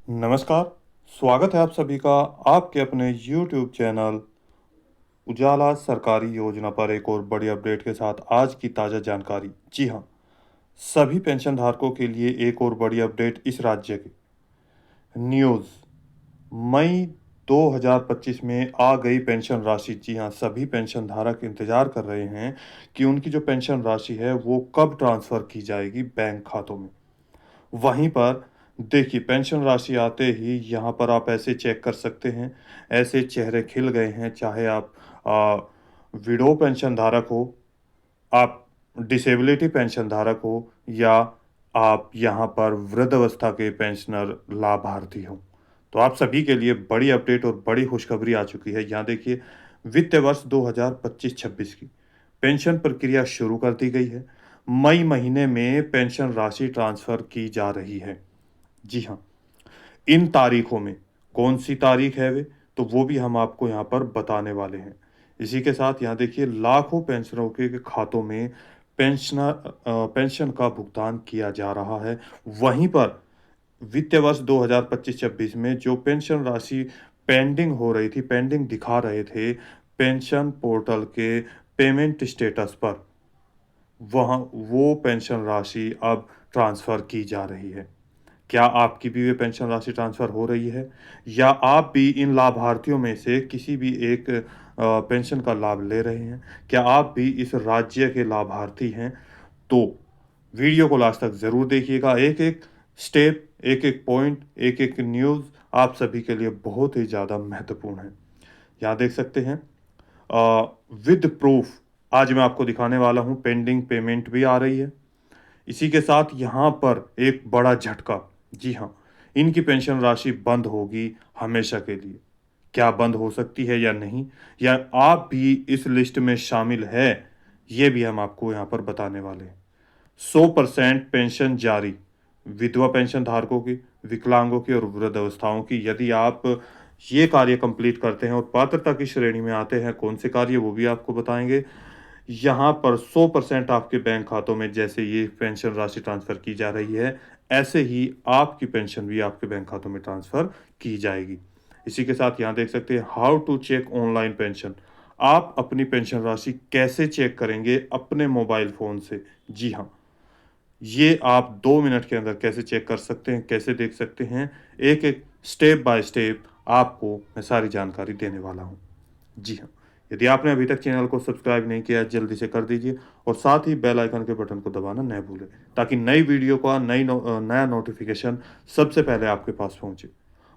नमस्कार, स्वागत है आप सभी का आपके अपने YouTube चैनल उजाला सरकारी योजना पर एक और बड़ी अपडेट के साथ आज की ताज़ा जानकारी। जी हाँ, सभी पेंशन धारकों के लिए एक और बड़ी अपडेट इस राज्य की न्यूज़ मई 2025 में आ गई पेंशन राशि। जी हाँ, सभी पेंशन धारक इंतजार कर रहे हैं कि उनकी जो पेंशन राशि है वो कब ट्रांसफ़र की जाएगी बैंक खातों में। वहीं पर देखिए पेंशन राशि आते ही यहाँ पर आप ऐसे चेक कर सकते हैं, ऐसे चेहरे खिल गए हैं, चाहे आप विडो पेंशन धारक हो, आप डिसेबिलिटी पेंशन धारक हो या आप यहाँ पर वृद्धावस्था के पेंशनर लाभार्थी हो। तो आप सभी के लिए बड़ी अपडेट और बड़ी खुशखबरी आ चुकी है। यहाँ देखिए वित्त वर्ष 2025-26 की पेंशन प्रक्रिया शुरू कर दी गई है। मई महीने में पेंशन राशि ट्रांसफ़र की जा रही है। जी हाँ, इन तारीखों में कौन-सी तारीख है वे, तो वो भी हम आपको यहाँ पर बताने वाले हैं। इसी के साथ यहाँ देखिए लाखों पेंशनरों के खातों में पेंशन का भुगतान किया जा रहा है। वहीं पर वित्तीय वर्ष 2025-26 में जो पेंशन राशि पेंडिंग हो रही थी, पेंडिंग दिखा रहे थे पेंशन पोर्टल के पेमेंट स्टेटस पर, वहाँ वो पेंशन राशि अब ट्रांसफ़र की जा रही है। क्या आपकी भी वे पेंशन राशि ट्रांसफ़र हो रही है? या आप भी इन लाभार्थियों में से किसी भी एक पेंशन का लाभ ले रहे हैं? क्या आप भी इस राज्य के लाभार्थी हैं? तो वीडियो को लास्ट तक ज़रूर देखिएगा। एक-एक स्टेप, एक-एक पॉइंट, एक-एक न्यूज़ आप सभी के लिए बहुत ही ज़्यादा महत्वपूर्ण है। यहाँ देख सकते हैं विद प्रूफ आज मैं आपको दिखाने वाला हूँ, पेंडिंग पेमेंट भी आ रही है। इसी के साथ यहाँ पर एक बड़ा झटका, जी हाँ, इनकी पेंशन राशि बंद होगी हमेशा के लिए। क्या बंद हो सकती है या नहीं? या आप भी इस लिस्ट में शामिल है? ये भी हम आपको यहाँ पर बताने वाले हैं। 100% पेंशन जारी, विधवा पेंशन धारकों की, विकलांगों की और वृद्धावस्थाओं की। यदि आप ये कार्य कंप्लीट करते हैं और पात्रता की श्रेणी में आते हैं, कौन से कार्य वो भी आपको बताएँगे। यहाँ पर 100% आपके बैंक खातों में जैसे ये पेंशन राशि ट्रांसफ़र की जा रही है, ऐसे ही आपकी पेंशन भी आपके बैंक खातों में ट्रांसफ़र की जाएगी। इसी के साथ यहाँ देख सकते हैं how to check online pension. आप अपनी पेंशन राशि कैसे चेक करेंगे अपने मोबाइल फ़ोन से? जी हाँ, ये आप 2 मिनट के अंदर कैसे चेक कर सकते हैं, कैसे देख सकते हैं, एक-एक स्टेप बाय स्टेप आपको मैं सारी जानकारी देने वाला हूँ। जी हाँ, यदि आपने अभी तक चैनल को सब्सक्राइब नहीं किया है, जल्दी से कर दीजिए और साथ ही बेल आइकन के बटन को दबाना न भूलें, ताकि नई वीडियो का नया नोटिफ़िकेशन सबसे पहले आपके पास पहुँचे।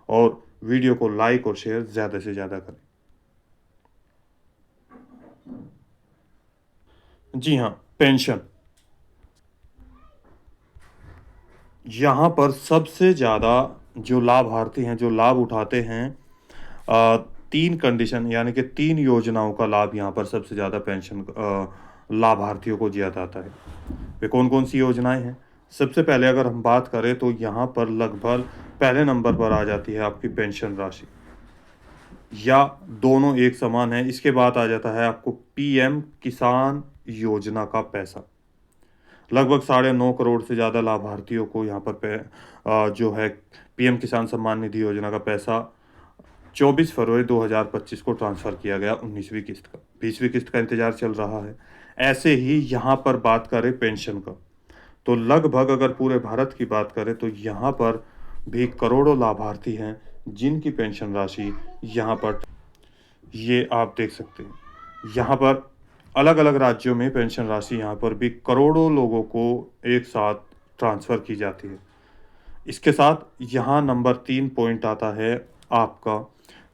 और वीडियो को लाइक और शेयर ज़्यादा से ज़्यादा करें। जी हाँ, पेंशन। यहाँ पर सबसे ज़्यादा जो लाभार्थी हैं, जो लाभ उठाते हैं 3 कंडीशन यानी कि 3 योजनाओं का लाभ यहाँ पर सबसे ज़्यादा पेंशन लाभार्थियों को दिया जाता है। वे कौन-कौन सी योजनाएँ हैं? सबसे पहले अगर हम बात करें तो यहाँ पर लगभग पहले नंबर पर आ जाती है आपकी पेंशन राशि, या दोनों एक समान है। इसके बाद आ जाता है आपको पीएम किसान योजना का पैसा। लगभग साढ़े 9 करोड़ से ज़्यादा लाभार्थियों को यहाँ पर जो है पीएम किसान सम्मान निधि योजना का पैसा 24 फरवरी 2025 को ट्रांसफ़र किया गया 19वीं किस्त का। 20वीं किस्त का इंतज़ार चल रहा है। ऐसे ही यहाँ पर बात करें पेंशन का, तो लगभग अगर पूरे भारत की बात करें तो यहाँ पर भी करोड़ों लाभार्थी हैं, जिनकी पेंशन राशि यहाँ पर ये आप देख सकते हैं। यहाँ पर अलग-अलग राज्यों में पेंशन राशि यहाँ पर भी करोड़ों लोगों को एक साथ ट्रांसफ़र की जाती है। इसके साथ यहाँ नंबर 3 पॉइंट आता है आपका,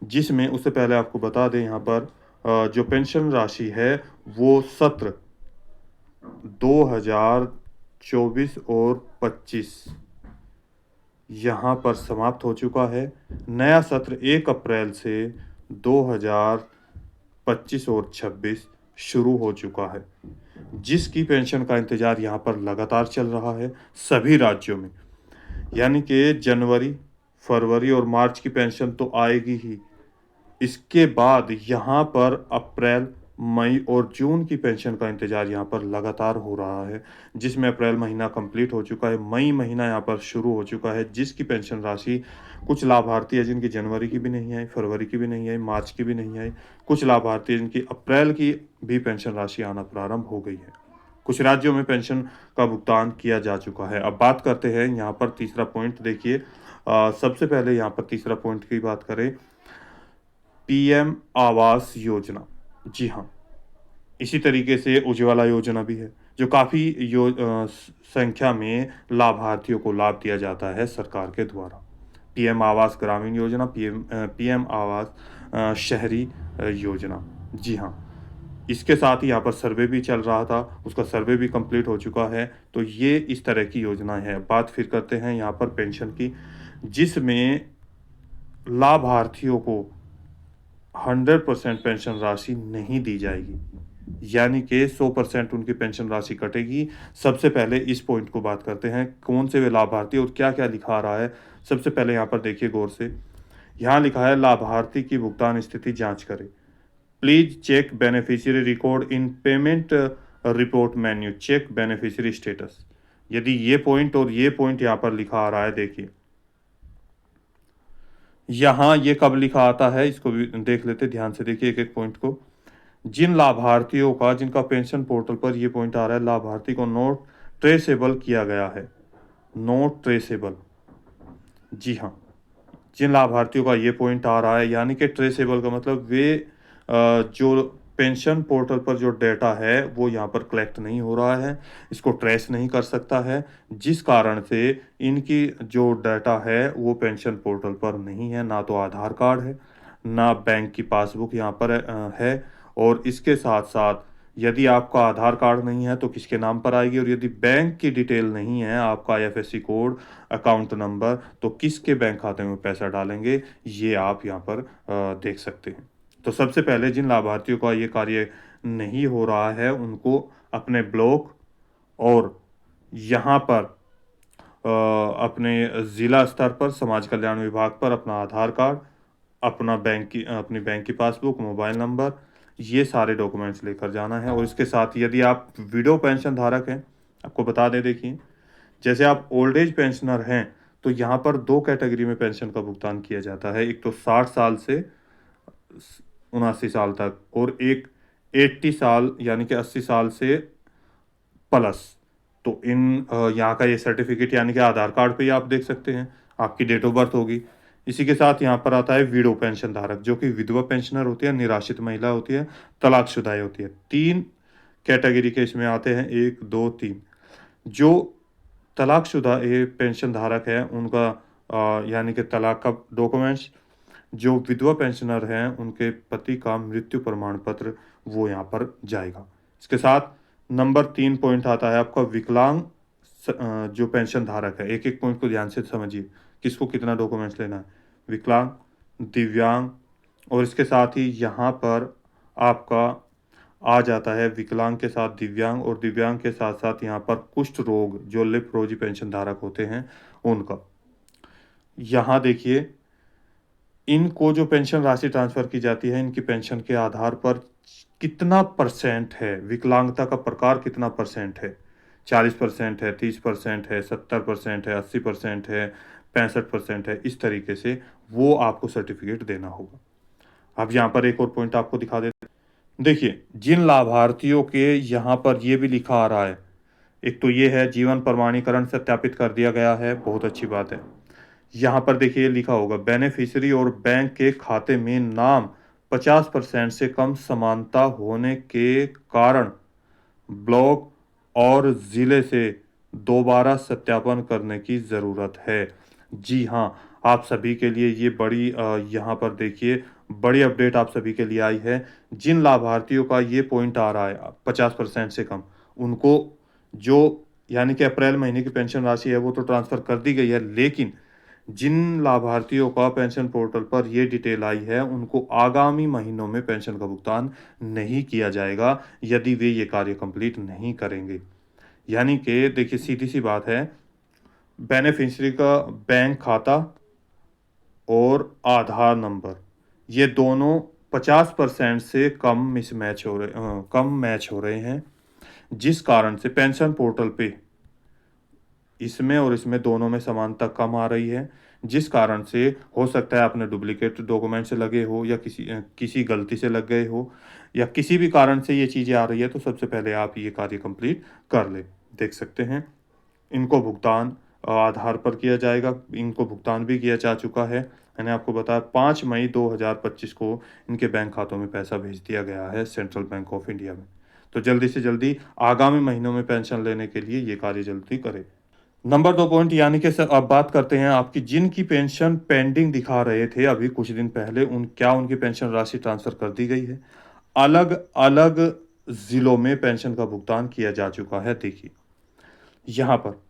जिसमें उससे पहले आपको बता दें यहाँ पर जो पेंशन राशि है वो सत्र 2024 और 25 यहाँ पर समाप्त हो चुका है। नया सत्र 1 अप्रैल से 2025 और 26 शुरू हो चुका है, जिसकी पेंशन का इंतज़ार यहाँ पर लगातार चल रहा है सभी राज्यों में। यानी कि जनवरी, फरवरी और मार्च की पेंशन तो आएगी ही। इसके बाद यहाँ पर अप्रैल, मई और जून की पेंशन का इंतज़ार यहाँ पर लगातार हो रहा है, जिसमें अप्रैल महीना कंप्लीट हो चुका है, मई महीना यहाँ पर शुरू हो चुका है, जिसकी पेंशन राशि कुछ लाभार्थी हैं जिनकी जनवरी की भी नहीं आई, फरवरी की भी नहीं आई, मार्च की भी नहीं आई, कुछ लाभार्थी हैं जिनकी अप्रैल की भी पेंशन राशि आना प्रारंभ हो गई है। कुछ राज्यों में पेंशन का भुगतान किया जा चुका है। अब बात करते हैं यहाँ पर तीसरा पॉइंट देखिए, सबसे पहले यहाँ पर तीसरा पॉइंट की बात करें, पीएम आवास योजना। जी हाँ, इसी तरीके से उज्ज्वला योजना भी है, जो काफ़ी संख्या में लाभार्थियों को लाभ दिया जाता है सरकार के द्वारा। पीएम आवास ग्रामीण योजना, पीएम आवास शहरी योजना। जी हाँ, इसके साथ ही यहाँ पर सर्वे भी चल रहा था, उसका सर्वे भी कंप्लीट हो चुका है। तो ये इस तरह की योजना है। बात फिर करते हैं यहाँ पर पेंशन की, जिसमें लाभार्थियों को 100% पेंशन राशि नहीं दी जाएगी, यानी कि 100% उनकी पेंशन राशि कटेगी। सबसे पहले इस पॉइंट को बात करते हैं, कौन से वे लाभार्थी और क्या-क्या लिखा आ रहा है। सबसे पहले यहाँ पर देखिए गौर से, यहाँ लिखा है लाभार्थी की भुगतान स्थिति जाँच करें। Please check beneficiary record in payment report menu, check beneficiary status. यदि ये पॉइंट और ये पॉइंट यहाँ पर लिखा आ रहा है, देखिए यहाँ ये कब लिखा आता है, इसको भी देख लेते ध्यान से, देखिए एक-एक पॉइंट को। जिन लाभार्थियों का, जिनका पेंशन पोर्टल पर ये पॉइंट आ रहा है, लाभार्थी को नॉट ट्रेसेबल किया गया है, नॉट ट्रेसेबल। जी हाँ, जिन लाभार्थियों का ये पॉइंट आ रहा है, यानी कि ट्रेसेबल का मतलब वे जो पेंशन पोर्टल पर जो डेटा है वो यहाँ पर कलेक्ट नहीं हो रहा है, इसको ट्रेस नहीं कर सकता है, जिस कारण से इनकी जो डेटा है वो पेंशन पोर्टल पर नहीं है, ना तो आधार कार्ड है, ना बैंक की पासबुक यहाँ पर है। और इसके साथ-साथ यदि आपका आधार कार्ड नहीं है तो किसके नाम पर आएगी, और यदि बैंक की डिटेल नहीं है, आपका आईएफएससी कोड, अकाउंट नंबर, तो किसके बैंक खाते में पैसा डालेंगे, ये आप यहाँ पर देख सकते हैं। तो सबसे पहले जिन लाभार्थियों का ये कार्य नहीं हो रहा है, उनको अपने ब्लॉक और यहाँ पर अपने ज़िला स्तर पर समाज कल्याण विभाग पर अपना आधार कार्ड, अपनी बैंक की पासबुक, मोबाइल नंबर, ये सारे डॉक्यूमेंट्स लेकर जाना है। और इसके साथ ही यदि आप विडो पेंशन धारक हैं, आपको बता दें देखिए, जैसे आप ओल्ड एज पेंशनर हैं, तो यहाँ पर 2 कैटेगरी में पेंशन का भुगतान किया जाता है। एक तो 60 साल से 79 साल तक, और एक 80 साल यानी कि 80 साल से प्लस। तो यहाँ का ये सर्टिफिकेट यानी कि आधार कार्ड पे ही आप देख सकते हैं, आपकी डेट ऑफ बर्थ होगी। इसी के साथ यहाँ पर आता है विडो पेंशन धारक, जो कि विधवा पेंशनर होती है, निराश्रित महिला होती है, तलाकशुदा होती है। 3 कैटेगरी के इसमें आते हैं, 1, 2, 3। जो तलाकशुदा ये पेंशन धारक है, उनका यानी कि तलाक का डॉक्यूमेंट्स, जो विधवा पेंशनर हैं उनके पति का मृत्यु प्रमाण पत्र, वो यहाँ पर जाएगा। इसके साथ नंबर 3 पॉइंट आता है आपका विकलांग जो पेंशन धारक है। एक-एक पॉइंट को ध्यान से समझिए, किसको कितना डॉक्यूमेंट्स लेना है। विकलांग, दिव्यांग, और इसके साथ ही यहाँ पर आपका आ जाता है विकलांग के साथ दिव्यांग, और दिव्यांग के साथ-साथ यहाँ पर कुष्ठ रोग, जो लेप्रोजी पेंशन धारक होते हैं, उनका। यहाँ देखिए, इनको जो पेंशन राशि ट्रांसफ़र की जाती है, इनकी पेंशन के आधार पर कितना परसेंट है, विकलांगता का प्रकार कितना परसेंट है, 40% है, 30% है, 70% है, 80% है, 65% है, इस तरीके से वो आपको सर्टिफ़िकेट देना होगा। अब यहाँ पर एक और पॉइंट आपको दिखा देते हैं। देखिए, जिन लाभार्थियों के यहाँ पर ये भी लिखा आ रहा है, एक तो ये है जीवन प्रमाणीकरण सत्यापित कर दिया गया है, बहुत अच्छी बात है। यहाँ पर देखिए लिखा होगा, बेनिफिशियरी और बैंक के खाते में नाम 50% से कम समानता होने के कारण ब्लॉक और ज़िले से दोबारा सत्यापन करने की ज़रूरत है। जी हाँ, आप सभी के लिए ये बड़ी यहाँ पर देखिए बड़ी अपडेट आप सभी के लिए आई है। जिन लाभार्थियों का ये पॉइंट आ रहा है 50% से कम, उनको जो यानी कि अप्रैल महीने की पेंशन राशि है वो तो ट्रांसफ़र कर दी गई है, लेकिन जिन लाभार्थियों का पेंशन पोर्टल पर ये डिटेल आई है, उनको आगामी महीनों में पेंशन का भुगतान नहीं किया जाएगा, यदि वे ये कार्य कंप्लीट नहीं करेंगे। यानी कि देखिए सीधी-सी बात है, बेनिफिशियरी का बैंक खाता और आधार नंबर, ये दोनों 50% से कम कम मैच हो रहे हैं, जिस कारण से पेंशन पोर्टल पे इसमें और इसमें दोनों में समानता कम आ रही है, जिस कारण से हो सकता है आपने डुप्लीकेट डॉक्यूमेंट से लगे हो या किसी गलती से लग गए हो या किसी भी कारण से ये चीज़ें आ रही है, तो सबसे पहले आप ये कार्य कंप्लीट कर लें। देख सकते हैं, इनको भुगतान आधार पर किया जाएगा, इनको भुगतान भी किया जा चुका है। मैंने आपको बताया 5 मई 2025 को इनके बैंक खातों में पैसा भेज दिया गया है सेंट्रल बैंक ऑफ इंडिया में। तो जल्दी से जल्दी आगामी महीनों में पेंशन लेने के लिए ये कार्य जल्दी करें। नंबर 2 पॉइंट यानी कि सर अब बात करते हैं आपकी जिनकी पेंशन पेंडिंग दिखा रहे थे अभी कुछ दिन पहले उनकी पेंशन राशि ट्रांसफ़र कर दी गई है। अलग-अलग ज़िलों में पेंशन का भुगतान किया जा चुका है। देखिए, यहाँ पर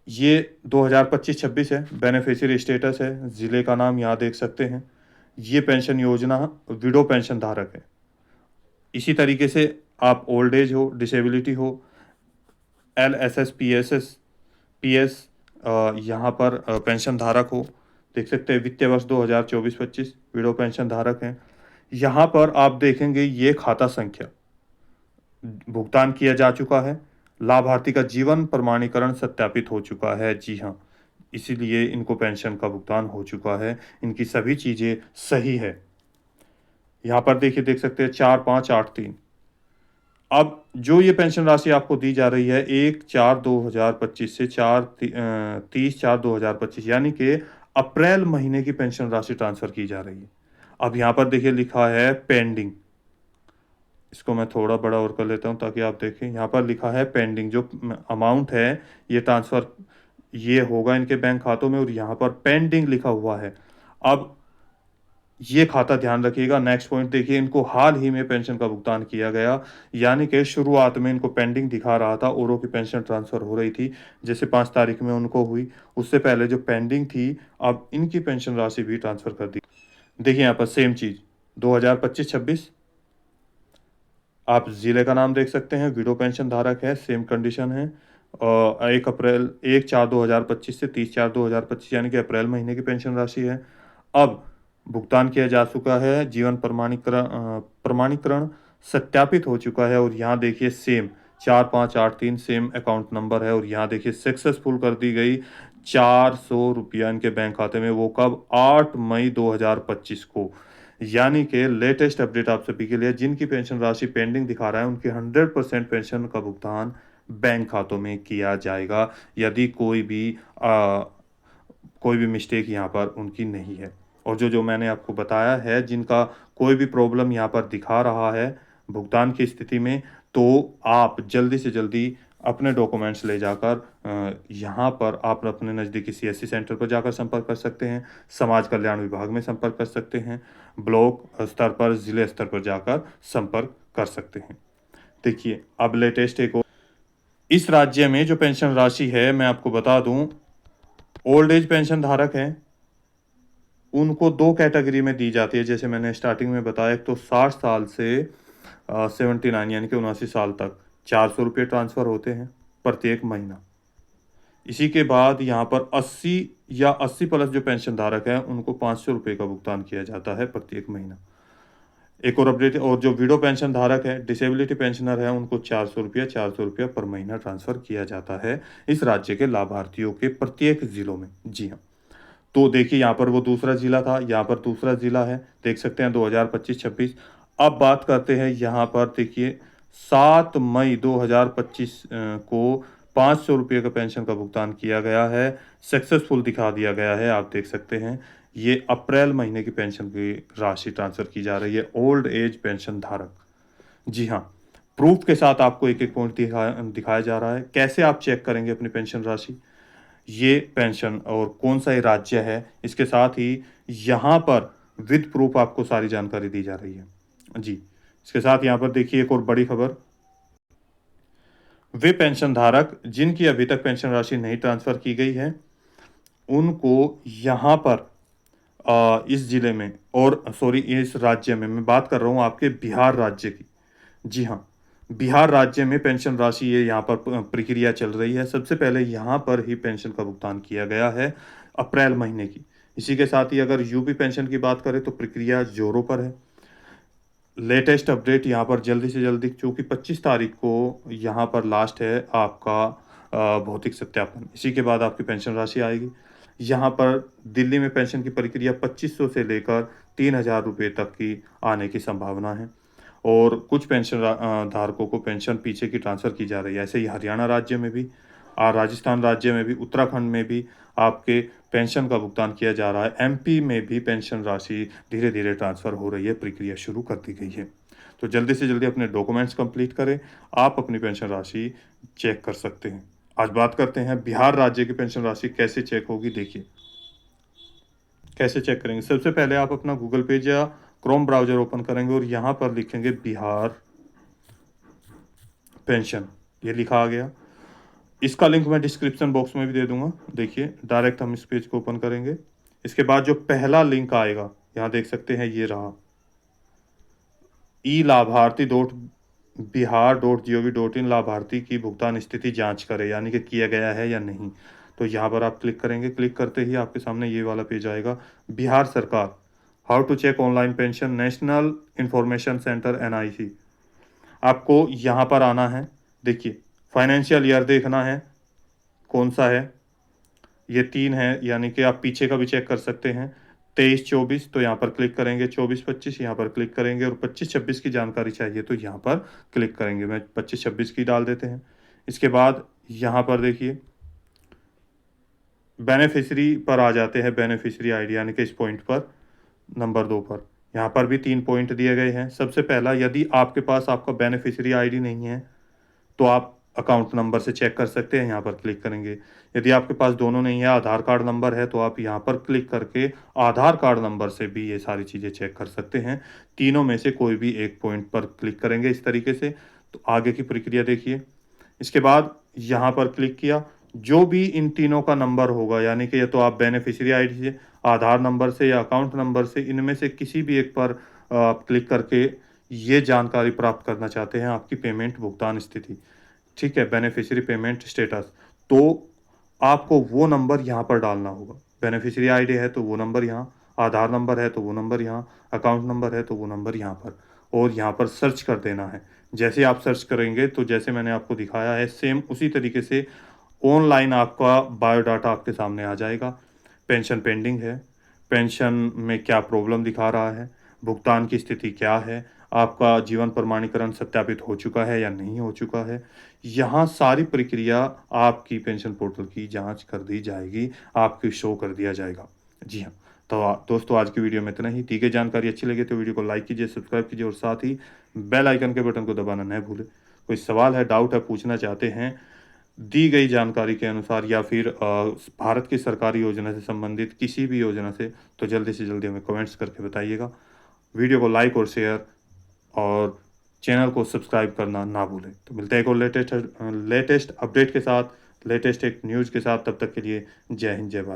ये 2025-26 है, बेनिफिशियरी स्टेटस है, ज़िले का नाम यहाँ देख सकते हैं। ये पेंशन योजना विडो पेंशन धारक है। इसी तरीके से आप ओल्ड एज हो, डिसेबिलिटी हो, LSS, PS यहाँ पर पेंशन धारक हो, देख सकते हैं वित्तीय वर्ष 2024-25 विडो पेंशन धारक हैं। यहाँ पर आप देखेंगे ये खाता संख्या भुगतान किया जा चुका है, लाभार्थी का जीवन प्रमाणीकरण सत्यापित हो चुका है। जी हाँ, इसीलिए इनको पेंशन का भुगतान हो चुका है, इनकी सभी चीज़ें सही है। यहाँ पर देखिए, देख सकते हैं 4583। अब जो ये पेंशन राशि आपको दी जा रही है 1/4/2025 से 30/4/2025 यानी कि अप्रैल महीने की पेंशन राशि ट्रांसफ़र की जा रही है। अब यहाँ पर देखिए लिखा है पेंडिंग, इसको मैं थोड़ा बड़ा और कर लेता हूँ ताकि आप देखें। यहाँ पर लिखा है पेंडिंग, जो अमाउंट है ये ट्रांसफ़र ये होगा इनके बैंक खातों में और यहाँ पर पेंडिंग लिखा हुआ है। अब ये खाता ध्यान रखिएगा। नेक्स्ट पॉइंट देखिए, इनको हाल ही में पेंशन का भुगतान किया गया, यानी कि शुरुआत में इनको पेंडिंग दिखा रहा था, औरों की पेंशन ट्रांसफ़र हो रही थी, जैसे 5 तारीख में उनको हुई, उससे पहले जो पेंडिंग थी, अब इनकी पेंशन राशि भी ट्रांसफ़र कर दी। देखिए यहाँ पर सेम चीज़ 2025-26 आप ज़िले का नाम देख सकते हैं, विडो पेंशन धारक है, सेम कंडीशन है। 1/4/2025 से 30/4/2025 यानी कि अप्रैल महीने की पेंशन राशि है। अब भुगतान किया जा चुका है, जीवन प्रमाणीकरण सत्यापित हो चुका है और यहाँ देखिए सेम 4583 सेम अकाउंट नंबर है और यहाँ देखिए सक्सेसफुल कर दी गई 400 रुपया इनके बैंक खाते में। वो कब? 8 मई 2025 को। यानी कि लेटेस्ट अपडेट आप सभी के लिए, जिनकी पेंशन राशि पेंडिंग दिखा रहा है उनकी 100% पेंशन का भुगतान बैंक खातों में किया जाएगा, यदि कोई भी मिस्टेक यहाँ पर उनकी नहीं है। और जो मैंने आपको बताया है, जिनका कोई भी प्रॉब्लम यहाँ पर दिखा रहा है भुगतान की स्थिति में, तो आप जल्दी से जल्दी अपने डॉक्यूमेंट्स ले जाकर यहाँ पर आप अपने नज़दीकी CSC सेंटर पर जाकर संपर्क कर सकते हैं, समाज कल्याण विभाग में संपर्क कर सकते हैं, ब्लॉक स्तर पर, ज़िले स्तर पर जाकर संपर्क कर सकते हैं। देखिए, अब लेटेस्ट एक और इस राज्य में जो पेंशन राशि है, मैं आपको बता दूँ, ओल्ड एज पेंशन धारक हैं, उनको 2 कैटेगरी में दी जाती है। जैसे मैंने स्टार्टिंग में बताया, एक तो 60 साल से 79 यानी कि 79 साल तक 400 रुपये ट्रांसफ़र होते हैं प्रत्येक महीना। इसी के बाद यहाँ पर 80 या 80 प्लस जो पेंशन धारक हैं, उनको 500 रुपये का भुगतान किया जाता है प्रत्येक महीना। एक और अपडेट, और जो विडो पेंशन धारक है, डिसेबिलिटी पेंशनर है, उनको 400 रुपया पर महीना ट्रांसफ़र किया जाता है इस राज्य के लाभार्थियों के प्रत्येक ज़िलों में। जी हाँ। तो देखिए यहाँ पर वो दूसरा ज़िला था, यहाँ पर दूसरा ज़िला है, देख सकते हैं 2025-26। अब बात करते हैं यहाँ पर, देखिए 7 मई 2025 को 500 रुपये का पेंशन का भुगतान किया गया है, सक्सेसफुल दिखा दिया गया है। आप देख सकते हैं ये अप्रैल महीने की पेंशन की राशि ट्रांसफ़र की जा रही है ओल्ड एज पेंशन धारक। जी हाँ, प्रूफ के साथ आपको एक-एक पॉइंट दिखाया जा रहा है। कैसे आप चेक करेंगे अपनी पेंशन राशि, ये पेंशन और कौन-सा ये राज्य है, इसके साथ ही यहाँ पर विद प्रूफ आपको सारी जानकारी दी जा रही है। जी, इसके साथ यहाँ पर देखिए एक और बड़ी खबर, वे पेंशनधारक जिनकी अभी तक पेंशन राशि नहीं ट्रांसफ़र की गई है, उनको यहाँ पर इस ज़िले में और सॉरी इस राज्य में, मैं बात कर रहा हूँ आपके बिहार राज्य की। जी हाँ, बिहार राज्य में पेंशन राशि ये यहाँ पर प्रक्रिया चल रही है। सबसे पहले यहाँ पर ही पेंशन का भुगतान किया गया है अप्रैल महीने की। इसी के साथ ही अगर यूपी पेंशन की बात करें तो प्रक्रिया जोरों पर है। लेटेस्ट अपडेट यहाँ पर जल्दी से जल्दी, चूँकि 25 तारीख को यहाँ पर लास्ट है आपका भौतिक सत्यापन। इसी के बाद आपकी पेंशन राशि आएगी। यहाँ पर दिल्ली में पेंशन की प्रक्रिया 2500 से लेकर 3000 रुपये तक की आने की संभावना है। और कुछ पेंशन धारकों को पेंशन पीछे की ट्रांसफ़र की जा रही है। ऐसे ही हरियाणा राज्य में भी, राजस्थान राज्य में भी, उत्तराखंड में भी आपके पेंशन का भुगतान किया जा रहा है। एमपी में भी पेंशन राशि धीरे धीरे ट्रांसफ़र हो रही है, प्रक्रिया शुरू कर दी गई है। तो जल्दी से जल्दी अपने डॉक्यूमेंट्स कंप्लीट करें, आप अपनी पेंशन राशि चेक कर सकते हैं। आज बात करते हैं बिहार राज्य की पेंशन राशि कैसे चेक होगी। देखिए कैसे चेक करेंगे। सबसे पहले आप अपना गूगल पेज या क्रोम ब्राउज़र ओपन करेंगे और यहाँ पर लिखेंगे बिहार पेंशन, ये लिखा आ गया। इसका लिंक मैं डिस्क्रिप्शन बॉक्स में भी दे दूंगा। देखिए डायरेक्ट हम इस पेज को ओपन करेंगे। इसके बाद जो पहला लिंक आएगा, यहाँ देख सकते हैं, ये रहा e-लाभार्थी.बिहार.gov.in लाभार्थी की भुगतान स्थिति जांच करें, यानी कि किया गया है या नहीं। तो यहाँ पर आप क्लिक करेंगे। क्लिक करते ही आपके सामने ये वाला पेज आएगा, बिहार सरकार, how to check online pension, national information centre NIC। आपको यहाँ पर आना है। देखिए फाइनेंशियल ईयर देखना है कौन सा है, ये 3 है, यानी कि आप पीछे का भी चेक कर सकते हैं। 23-24 तो यहाँ पर क्लिक करेंगे, 24-25 यहाँ पर क्लिक करेंगे, और 25-26 की जानकारी चाहिए तो यहाँ पर क्लिक करेंगे। मैं 25-26 की डाल देते हैं। इसके बाद यहाँ पर देखिए बेनिफिशरी पर आ जाते हैं, बेनिफिशरी आईडी, यानी कि इस पॉइंट पर नंबर 2 पर यहाँ पर भी 3 पॉइंट दिए गए हैं। सबसे पहला, यदि आपके पास आपका बेनिफिशरी आईडी नहीं है तो आप अकाउंट नंबर से चेक कर सकते हैं, यहाँ पर क्लिक करेंगे। यदि आपके पास दोनों नहीं है, आधार कार्ड नंबर है, तो आप यहाँ पर क्लिक करके आधार कार्ड नंबर से भी ये सारी चीज़ें चेक कर सकते हैं। तीनों में से कोई भी एक पॉइंट पर क्लिक करेंगे इस तरीके से। तो आगे की प्रक्रिया देखिए। इसके बाद यहाँ पर क्लिक किया, जो भी इन तीनों का नंबर होगा, यानी कि या तो आप बेनिफिशियरी आईडी से, आधार नंबर से या अकाउंट नंबर से, इनमें से किसी भी एक पर आप क्लिक करके ये जानकारी प्राप्त करना चाहते हैं आपकी पेमेंट भुगतान स्थिति, ठीक है, बेनिफिशियरी पेमेंट स्टेटस, तो आपको वो नंबर यहाँ पर डालना होगा। बेनिफिशियरी आईडी है तो वो नंबर यहाँ, आधार नंबर है तो वो नंबर यहाँ, अकाउंट नंबर है तो वो नंबर यहाँ पर, और यहाँ पर सर्च कर देना है। जैसे आप सर्च करेंगे तो जैसे मैंने आपको दिखाया है सेम उसी तरीके से ऑनलाइन आपका बायोडाटा आपके सामने आ जाएगा। पेंशन पेंडिंग है, पेंशन में क्या प्रॉब्लम दिखा रहा है, भुगतान की स्थिति क्या है, आपका जीवन प्रमाणीकरण सत्यापित हो चुका है या नहीं हो चुका है। यहाँ सारी प्रक्रिया आपकी पेंशन पोर्टल की जांच कर दी जाएगी, आपकी शो कर दिया जाएगा। जी हाँ, तो दोस्तों आज की वीडियो में इतना ही। दी गई जानकारी अच्छी लगे तो वीडियो को लाइक कीजिए, सब्सक्राइब कीजिए, और साथ ही बेल आइकन के बटन को दबाना न भूलें। कोई सवाल है, डाउट है, पूछना चाहते हैं दी गई जानकारी के अनुसार, या फिर भारत की सरकारी योजना से संबंधित किसी भी योजना से, तो जल्दी से जल्दी हमें कमेंट्स करके बताइएगा। वीडियो को लाइक और शेयर और चैनल को सब्सक्राइब करना ना भूलें। तो मिलते हैं एक और लेटेस्ट अपडेट के साथ, लेटेस्ट एक न्यूज़ के साथ। तब तक के लिए जय हिंद, जय भारत।